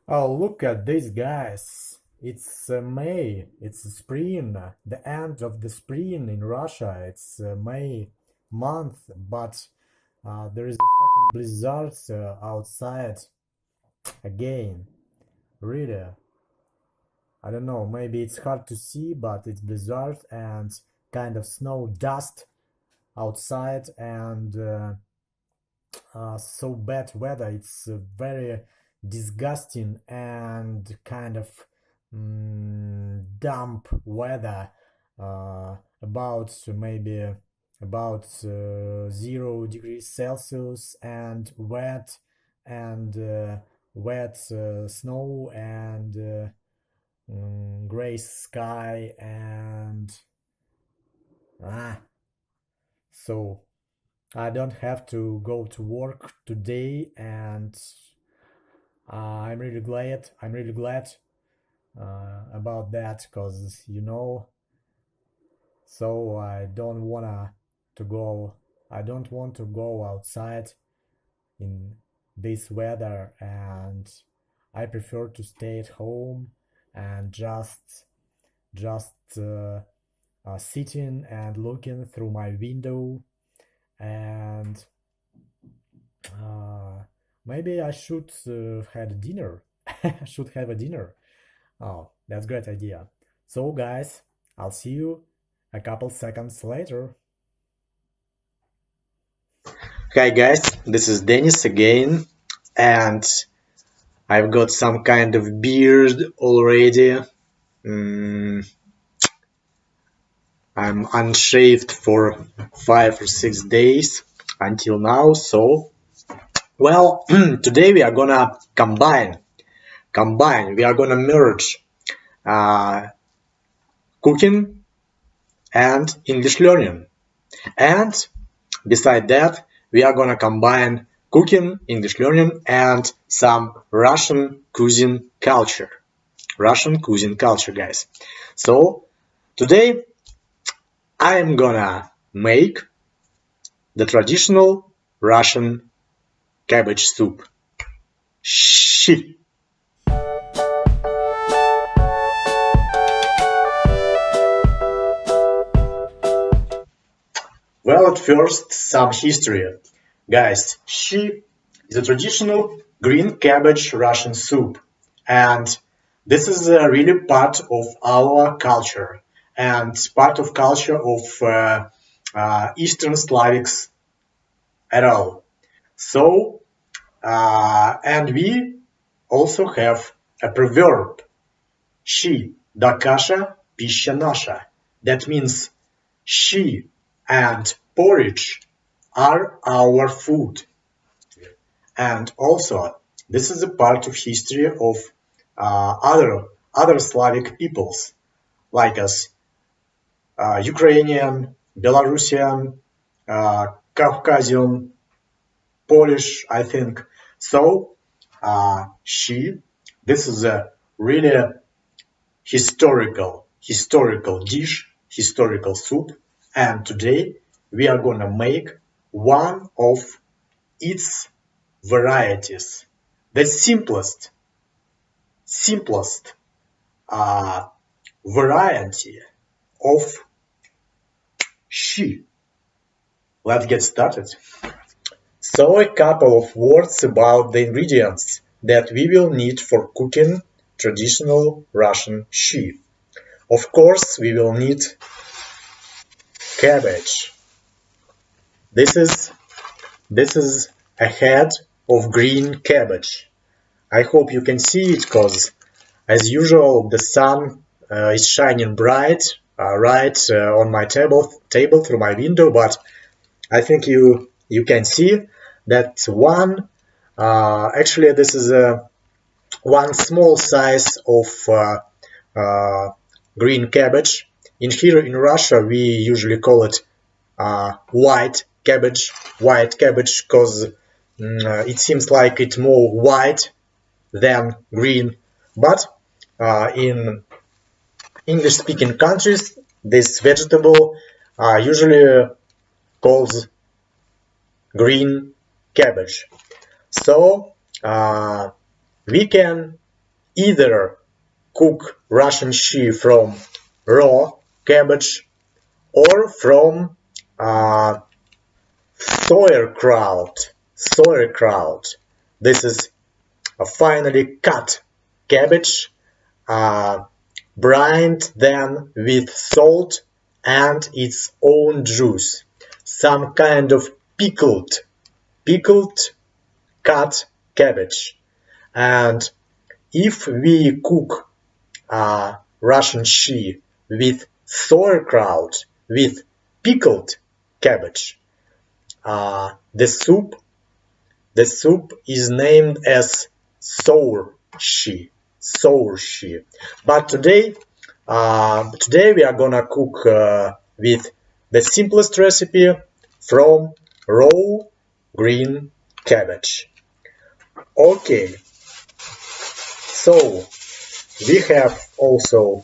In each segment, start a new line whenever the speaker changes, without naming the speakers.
Oh, look at this, guys. It's May. It's spring. The end of the spring in Russia. It's May month, but there is a fucking blizzard outside again. Really. I don't know. Maybe it's hard to see, but it's blizzard and kind of snow dust outside and so bad weather. It's very disgusting and kind of damp weather. About maybe about 0 degrees Celsius and wet snow and gray sky and ah, so I don't have to go to work today, and I'm really glad. I'm really glad about that, because so to go. I don't want to go outside in this weather, and I prefer to stay at home and just sitting and looking through my window and Uh, maybe I should have dinner. I should have a dinner. Oh, that's a great idea. So, guys, I'll see you a couple seconds later.
Hi guys, this is Dennis again, and I've got some kind of beard already. Mm, I'm unshaved for 5 or 6 days until now, so well, today we are gonna combine, we are gonna merge uh, cooking and English learning. And beside that, we are gonna combine cooking, English learning, and some Russian cuisine culture. Russian cuisine culture, guys. So today I am gonna make the traditional Russian cabbage soup. Shchi. Well, at first, some history. Guys, shchi is a traditional green cabbage Russian soup. And this is really part of our culture and part of culture of Eastern Slavics at all. So, and we also have a proverb, "Щи да каша, пища наша." That means she and porridge are our food. And also, this is a part of history of other Slavic peoples like us, Ukrainian, Belarusian, Caucasian, Polish, I think. So, she, this is a really historical dish, historical soup, and today we are gonna make one of its varieties, the simplest uh, variety of she. Let's get started. So a couple of words about the ingredients that we will need for cooking traditional Russian she. Of course, we will need cabbage. This is this is a head of green cabbage. I hope you can see it because, as usual, the sun is shining bright right on my table through my window. But I think you can see that one. Actually, this is one small size of uh, green cabbage. In here in Russia, we usually call it white cabbage, because it seems like it's more white than green. But in English-speaking countries, this vegetable usually calls green cabbage. So we can either cook Russian shchi from raw cabbage or from sauerkraut. Sauerkraut. This is a finely cut cabbage, brined then with salt and its own juice. Some kind of pickled cut cabbage. And if we cook Russian shchi with sauerkraut, with pickled cabbage, the soup is named as shchi. But today we are gonna cook with the simplest recipe from raw green cabbage. Okay, so we have also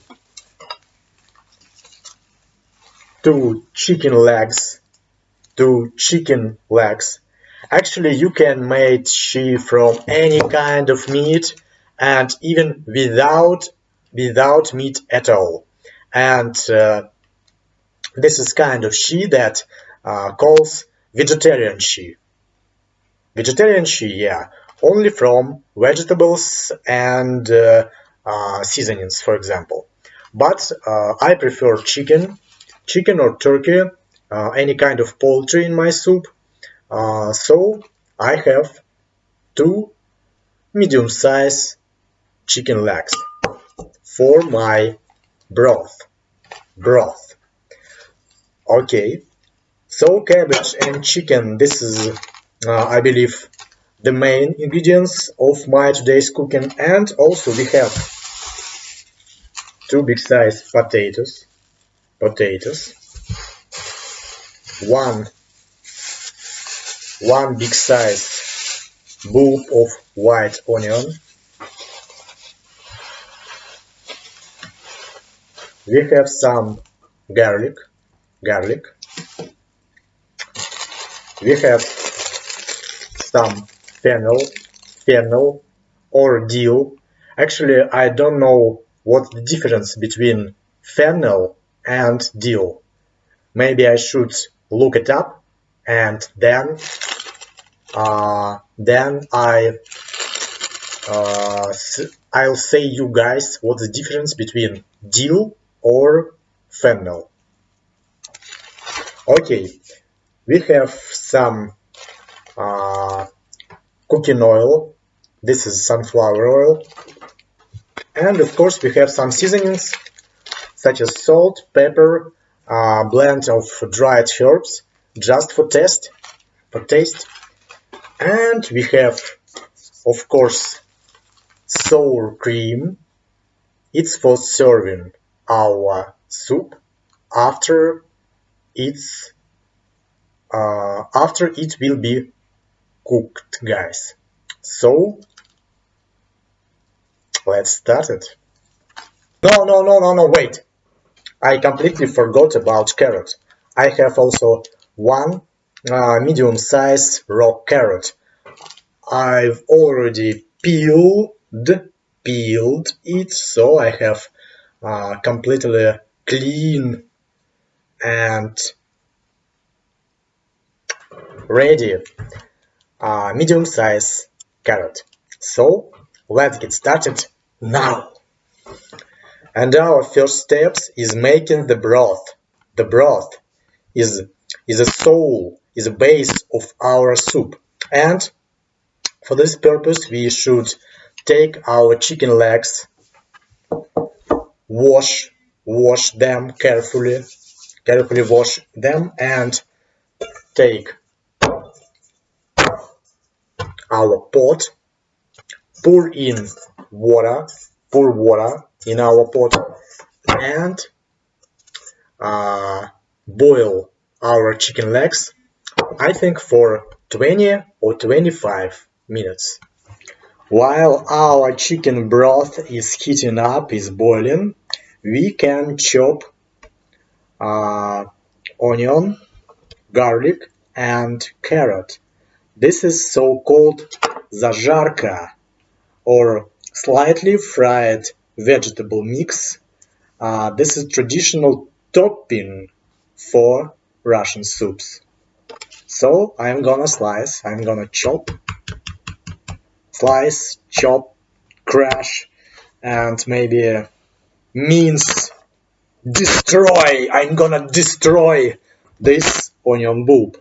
2 chicken legs. Actually, you can make shchi from any kind of meat and even without meat at all. And this is kind of shchi that calls vegetarian shchi. Vegetarian shchi, yeah, only from vegetables and seasonings, for example. But I prefer chicken or turkey, any kind of poultry in my soup. So I have 2 medium-sized chicken legs for my broth. Okay, so cabbage and chicken, this is I believe the main ingredients of my today's cooking. And also we have 2 big-sized potatoes, one big-sized bulb of white onion. We have some garlic. We have some fennel or dill. Actually, I don't know what's the difference between fennel and dill. Maybe I should look it up, and then I'll say you guys what's the difference between dill or fennel. Okay, we have some cooking oil. This is sunflower oil. And of course we have some seasonings such as salt, pepper, blend of dried herbs just for taste. And we have, of course, sour cream. It's for serving our soup after it will be cooked, guys. So let's start it. No, wait. I completely forgot about carrot. I have also 1 medium-sized raw carrot. I've already peeled it, so I have completely clean and ready medium-sized carrot. So let's get started now. And our first steps is making the broth. The broth is a soul, is a base of our soup. And for this purpose, we should take our chicken legs, wash them carefully wash them, and take our pot, pour water in our pot, and boil our chicken legs, I think for 20 or 25 minutes. While our chicken broth is heating up, is boiling, we can chop onion, garlic, and carrot. This is so-called zajarka or slightly fried vegetable mix. This is traditional topping for Russian soups. So I'm gonna slice, I'm gonna chop, slice, chop, crush, and maybe mince, destroy. I'm gonna destroy this onion bulb.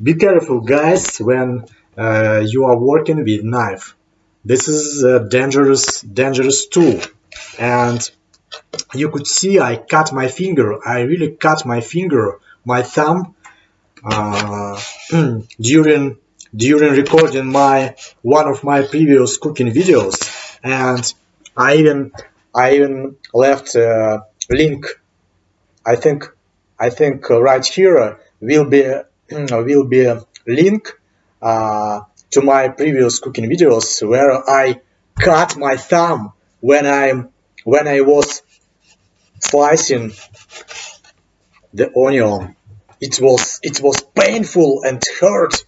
Be careful, guys, when you are working with knife. This is a dangerous tool, and you could see I cut my finger. I really cut my finger, my thumb, uh, during recording one of my previous cooking videos, and I even left a link. I think right here will be a link to my previous cooking videos where I cut my thumb when I was slicing the onion. It was painful and hurt.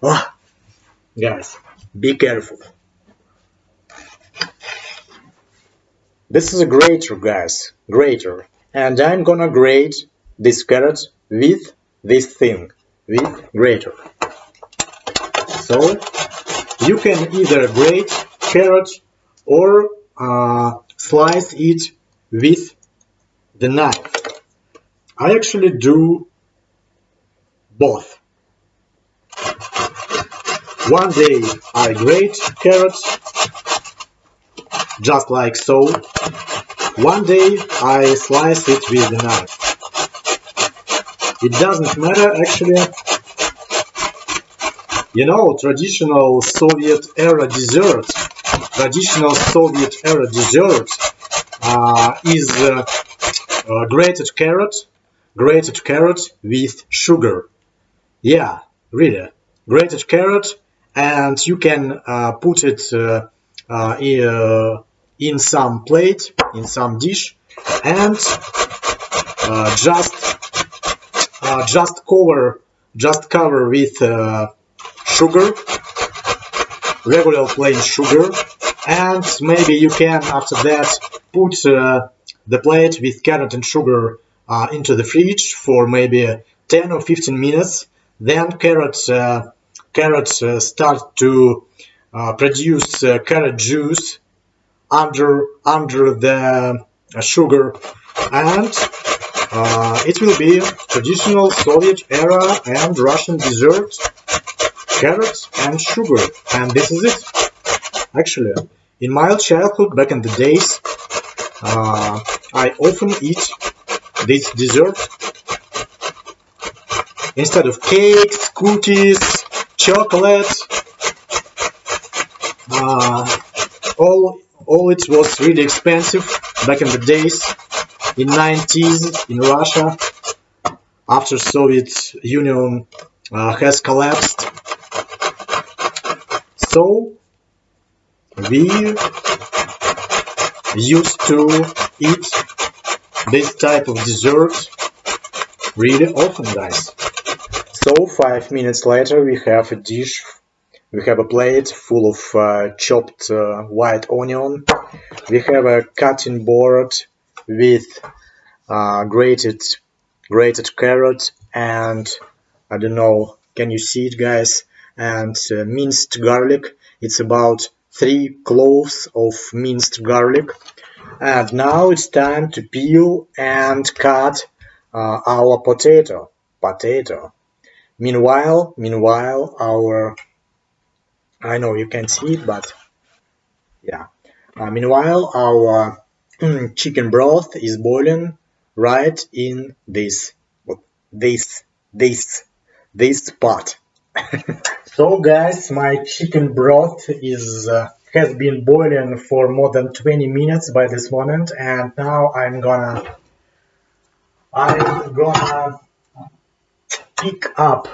Ah, guys, be careful. This is a grater, guys, grater, and I'm gonna grate this carrot with this thing, with grater. So you can either grate carrot or slice it with the knife. I actually do both. One day I grate carrots just like so. One day I slice it with the knife. It doesn't matter actually. You know, traditional Soviet era dessert is grated carrot with sugar. Yeah, really, grated carrot, and you can put it in some plate, in some dish, and just cover with sugar, regular plain sugar, and maybe you can after that put the plate with carrot and sugar into the fridge for maybe 10 or 15 minutes. Then carrots start to produce carrot juice under the sugar, and it will be traditional Soviet era and Russian dessert, carrots and sugar, and this is it. Actually, in my childhood, back in the days, I often eat this dessert instead of cakes, cookies, chocolate. All it was really expensive back in the days, in 90s in Russia, after Soviet Union has collapsed. So we used to eat this type of dessert really often, guys. So 5 minutes later we have a dish. We have a plate full of chopped white onion. We have a cutting board with grated carrot and I don't know, can you see it, guys? And minced garlic. It's about 3 cloves of minced garlic. And now it's time to peel and cut our potato. Meanwhile, I know you can't see it, but yeah. Meanwhile, our chicken broth is boiling right in this pot. So, guys, my chicken broth has been boiling for more than 20 minutes by this moment, and now I'm gonna pick up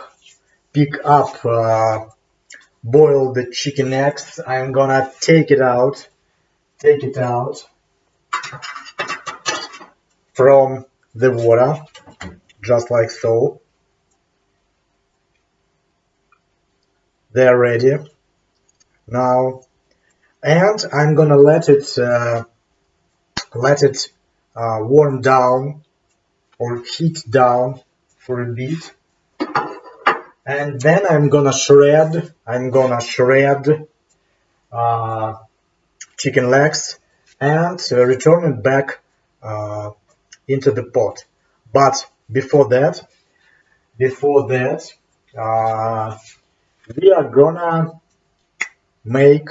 boiled chicken eggs. I'm gonna take it out from the water, just like so. they're ready now, and I'm gonna let it warm down or heat down for a bit, and then I'm gonna shred uh, chicken legs and return it back uh, into the pot. But before that, uh, we are gonna make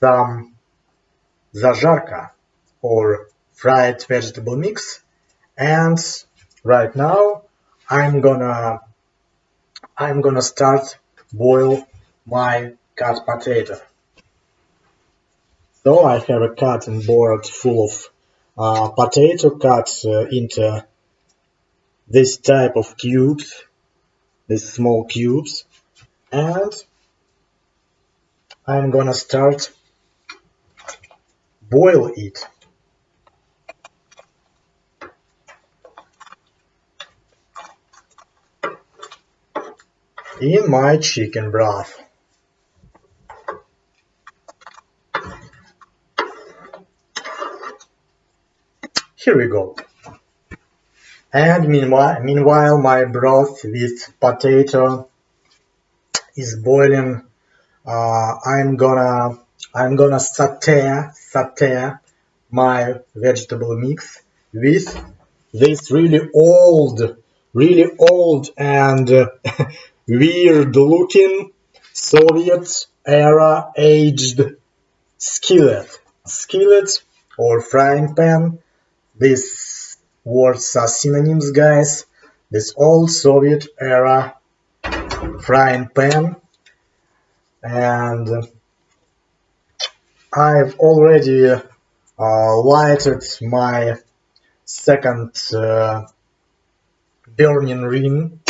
some zajarka or fried vegetable mix. And right now, I'm gonna start boil my cut potato. So I have a cutting board full of potato cut into this type of cubes, these small cubes, and I'm gonna start boil it in my chicken broth. Here we go. And meanwhile my broth with potato is boiling. I'm gonna saute my vegetable mix with this really old and weird looking Soviet era aged skillet or frying pan. These words are synonyms, guys. This old Soviet era frying pan, and I've already lighted my second burning ring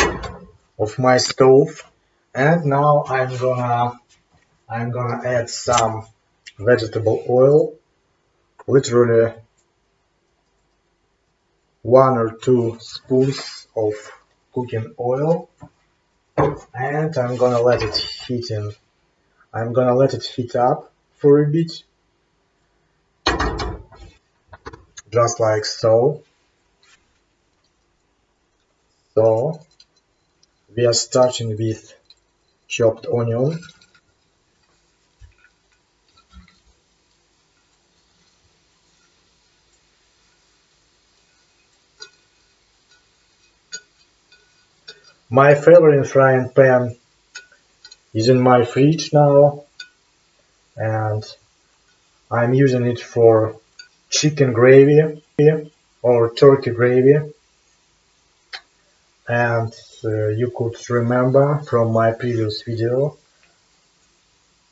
of my stove, and now I'm gonna add some vegetable oil, literally 1 or 2 spoons of cooking oil, and I'm gonna let it heat up for a bit, just like so. So we are starting with chopped onion. My favorite frying pan is in my fridge now, and I'm using it for chicken gravy or turkey gravy. And you could remember from my previous video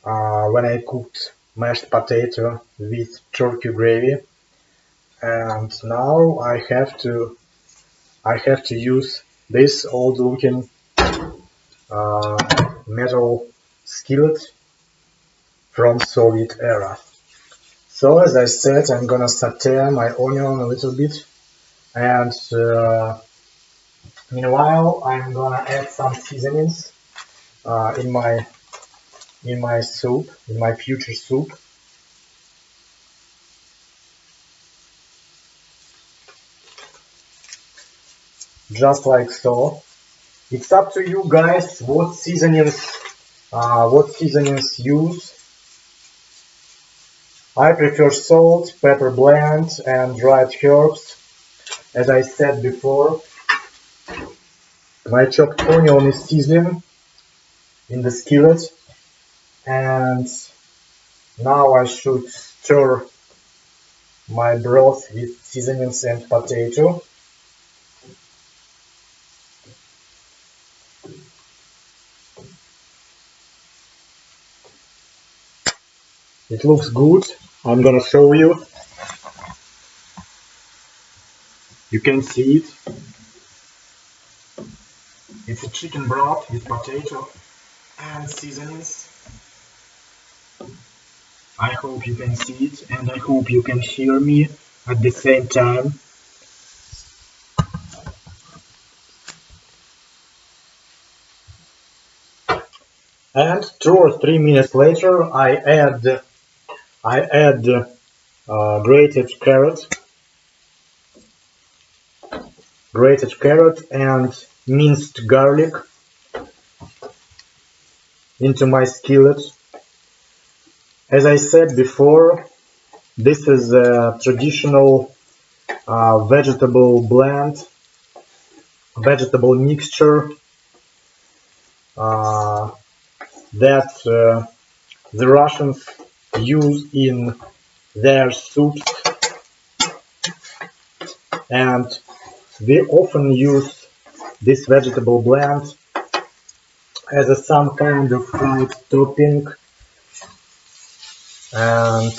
when I cooked mashed potato with turkey gravy, and now I have to use this old looking uh, metal skillet from Soviet era. So as I said, I'm gonna saute my onion a little bit, and meanwhile I'm gonna add some seasonings in my soup, in my future soup. Just like so. It's up to you guys what seasonings use. I prefer salt, pepper blend, and dried herbs. As I said before, my chopped onion is sizzling in the skillet, and now I should stir my broth with seasonings and potato. It looks good. I'm gonna show you. You can see it. It's a chicken broth with potato and seasonings. I hope you can see it, and I hope you can hear me at the same time.
And 2 or 3 minutes later, I add grated carrot and minced garlic into my skillet. As I said before, this is a traditional vegetable blend, vegetable mixture that the Russians use in their soups, and we often use this vegetable blend as some kind of fried topping, and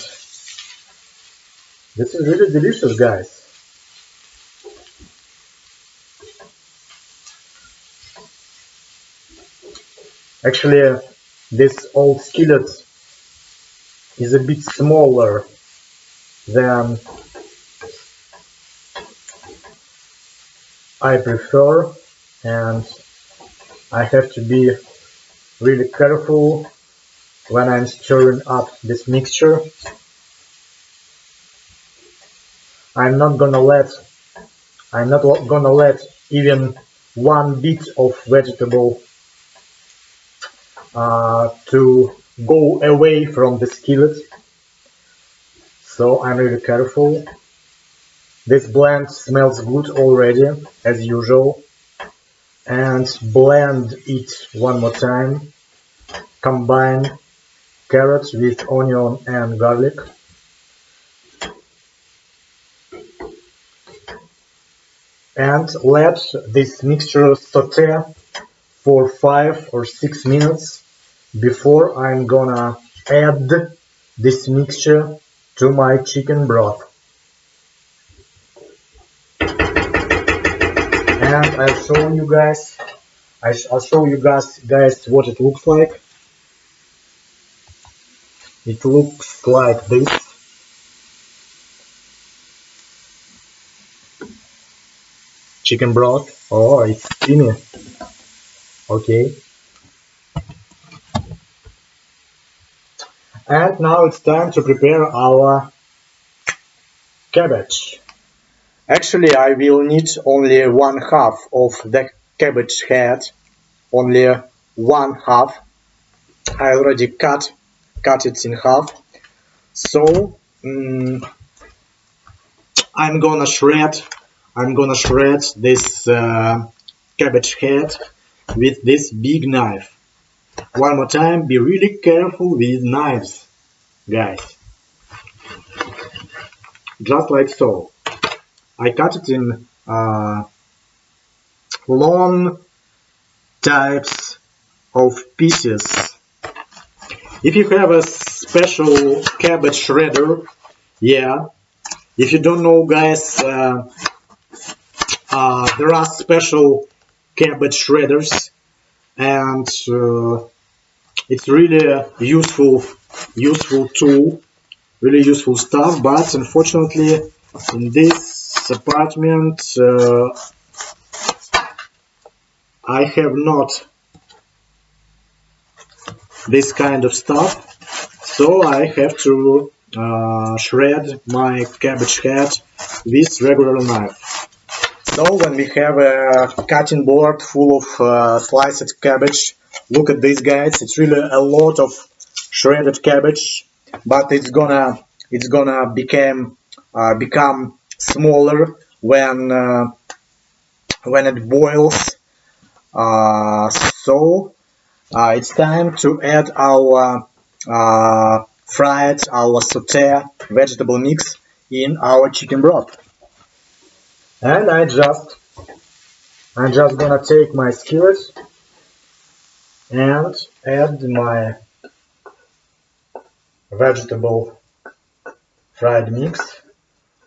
this is really delicious, guys. Actually, this old skillet is a bit smaller than I prefer, and I have to be really careful when I'm stirring up this mixture. I'm not gonna let even one bit of vegetable to go away from the skillet, so I'm really careful. This blend smells good already, as usual, and blend it one more time. Combine carrots with onion and garlic. And let this mixture saute for 5 or 6 minutes before I'm gonna add this mixture to my chicken broth. And I'll show you guys what it looks like. It looks like this. Chicken broth. Oh, it's steamy. Okay. And now it's time to prepare our cabbage. Actually, I will need only 1/2 of the cabbage head. Only 1/2. I already cut it in half. So I'm gonna shred this cabbage head with this big knife. One more time, be really careful with knives, guys. Just like so. I cut it in long types of pieces. If you have a special cabbage shredder, yeah. If you don't know, guys, there are special cabbage shredders, and it's really a useful tool, really useful stuff. But unfortunately, in this apartment, I have not this kind of stuff, so I have to shred my cabbage head with regular knife. So when we have a cutting board full of sliced cabbage, look at this, guys. It's really a lot of shredded cabbage, but it's gonna become smaller when it boils. So it's time to add our our sauté vegetable mix in our chicken broth. And I'm just gonna take my skillet and add my vegetable fried mix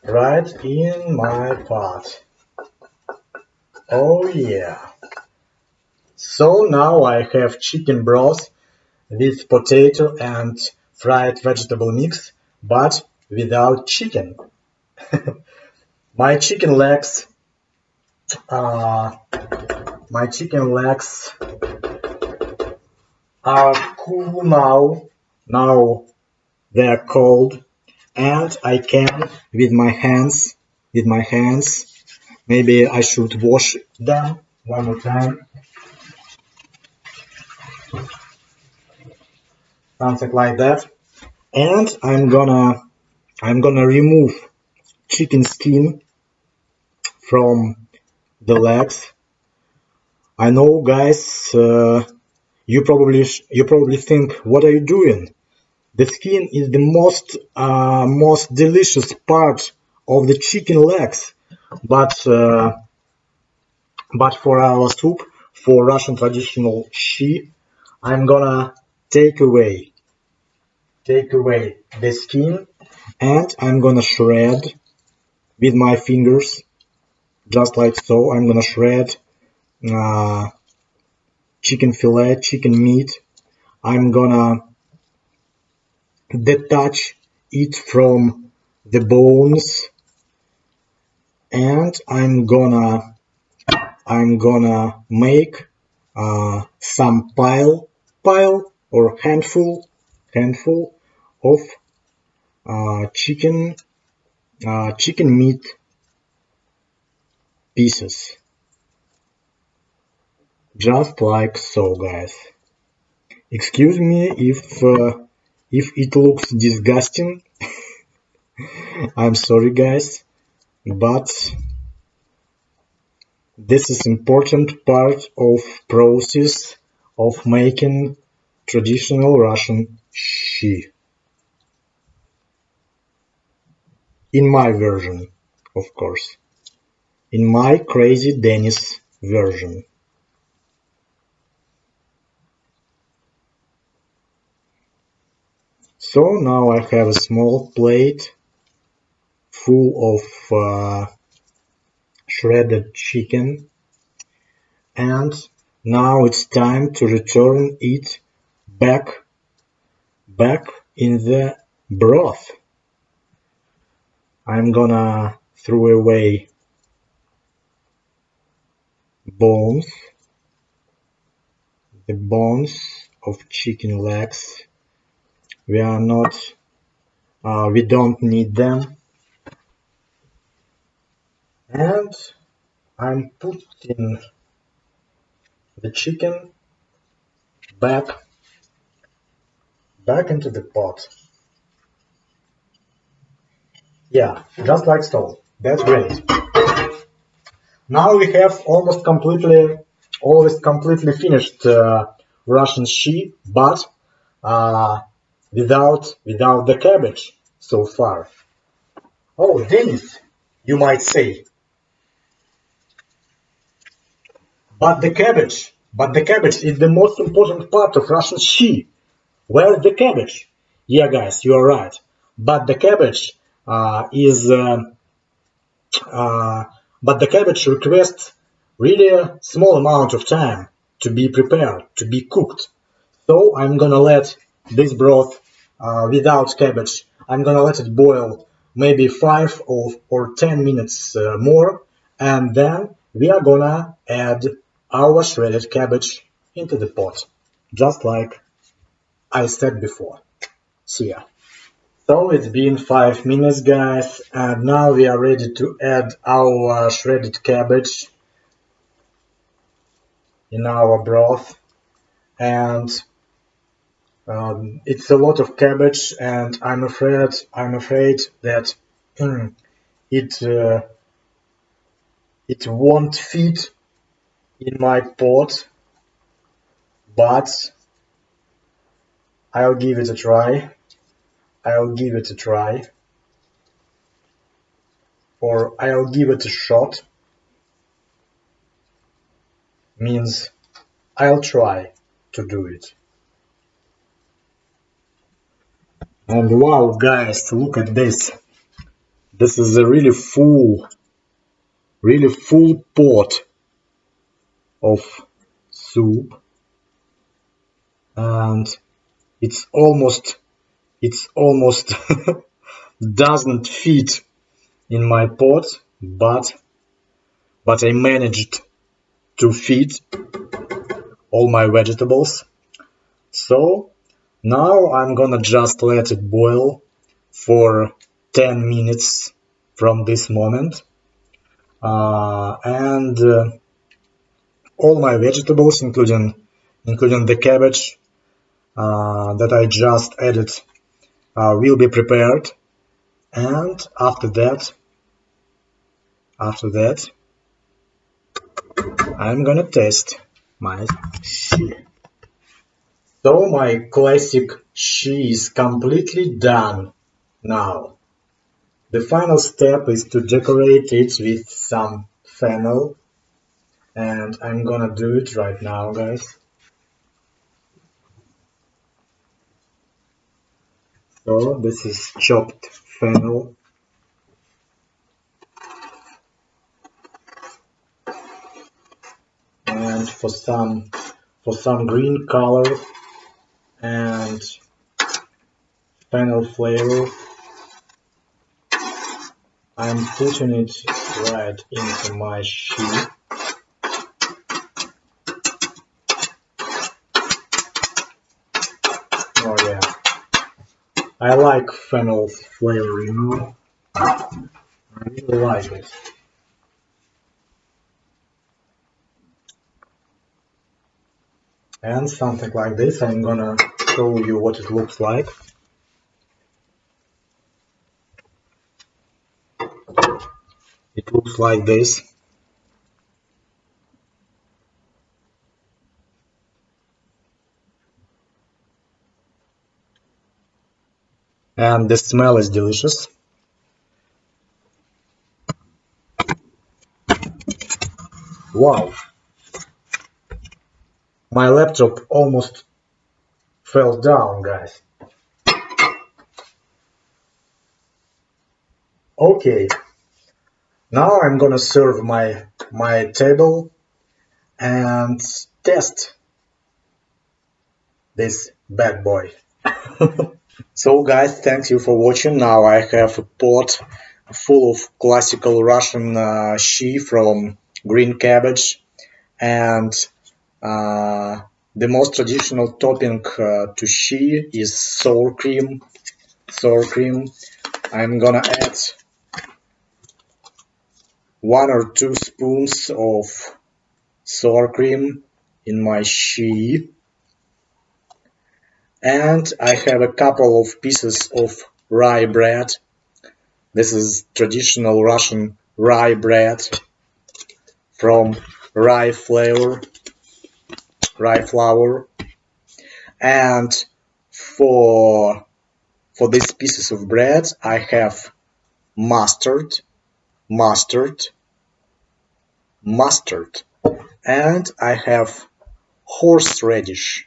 right in my pot. Oh yeah. So now I have chicken broth with potato and fried vegetable mix, but without chicken. My chicken legs
are cool now. Now they're cold, and I can with my hands. Maybe I should wash them one more time, something like that. And I'm gonna remove chicken skin from the legs. I know, guys. You probably think, what are you doing? The skin is the most delicious part of the chicken legs, but but for our soup, for Russian traditional shchi, I'm gonna take away the skin, and I'm gonna shred with my fingers, just like so. I'm gonna shred uh, chicken fillet, chicken meat. I'm gonna detach it from the bones, and I'm gonna make some pile or handful of chicken meat pieces, just like so, guys. Excuse me if it looks disgusting. I'm sorry, guys, but this is important part of process of making traditional Russian shchi. In my version, of course. In my crazy Dennis version. So now I have a small plate full of shredded chicken, and now it's time to return it back in the broth. I'm gonna throw away bones, the bones of chicken legs. We are not, we don't need them. And I'm putting the chicken back into the pot. Yeah, just like so. That's great. Now we have almost completely finished Russian shchi, but uh, without the cabbage so far. Oh, Dennis, you might say, but the cabbage is the most important part of Russian shchi. Where's the cabbage? Yeah, guys, you are right. But the cabbage is uh, but the cabbage requests really a small amount of time to be prepared, to be cooked. So I'm gonna let this broth without cabbage, I'm gonna let it boil maybe 5 or 10 minutes more, and then we are gonna add our shredded cabbage into the pot, just like I said before. See ya. So it's been 5 minutes, guys, and now we are ready to add our shredded cabbage in our broth. And it's a lot of cabbage, and I'm afraid that it it won't fit in my pot, but I'll give it a try. I'll give it a try, or I'll give it a shot. Means I'll try to do it. And wow, guys, look at this. This is a really full pot of soup, and it's almost doesn't fit in my pot, but I managed to fit all my vegetables. So now I'm gonna just let it boil for 10 minutes from this moment. And all my vegetables, including the cabbage that I just added, will be prepared. And after that, I'm gonna taste my shchi. So my classic shchi is completely done now. The final step is to decorate it with some fennel, and I'm gonna do it right now, guys. So this is chopped fennel, and for some green color and fennel flavor, I'm putting it right into my shchi. Oh yeah, I like fennel flavor, you know. I really like it. And something like this, I'm gonna show you what it looks like. It looks like this. And the smell is delicious. Wow, my laptop almost fell down, guys. Okay, now I'm gonna serve my table and test this bad boy. So guys, thank you for watching. Now I have a pot full of classical Russian shchi from green cabbage, and the most traditional topping to shchi is sour cream. I'm gonna add 1 or 2 spoons of sour cream in my shchi, and I have a couple of pieces of rye bread. This is traditional Russian rye bread from rye flour, and for these pieces of bread I have mustard, and I have horseradish,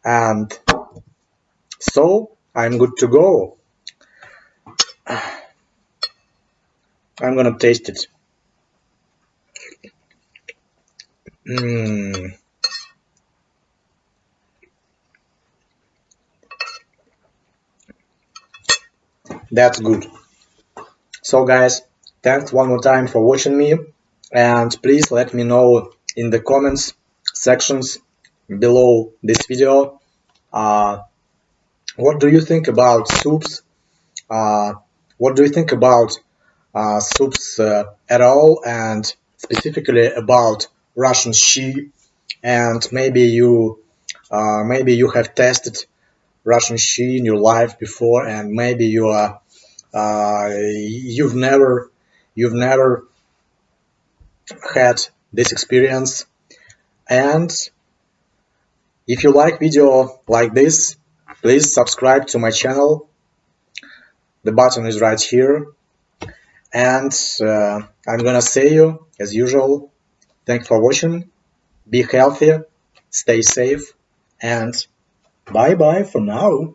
and so I'm good to go. I'm gonna taste it. That's good. So guys, thanks one more time for watching me, and please let me know in the comments sections below this video what do you think about soups, what do you think about soups at all, and specifically about Russian shchi, and maybe you have tasted Russian shchi in your life before, and maybe you've never had this experience. And if you like video like this, please subscribe to my channel. The button is right here. And I'm gonna say you, as usual, thanks for watching, be healthy, stay safe, and bye bye for now.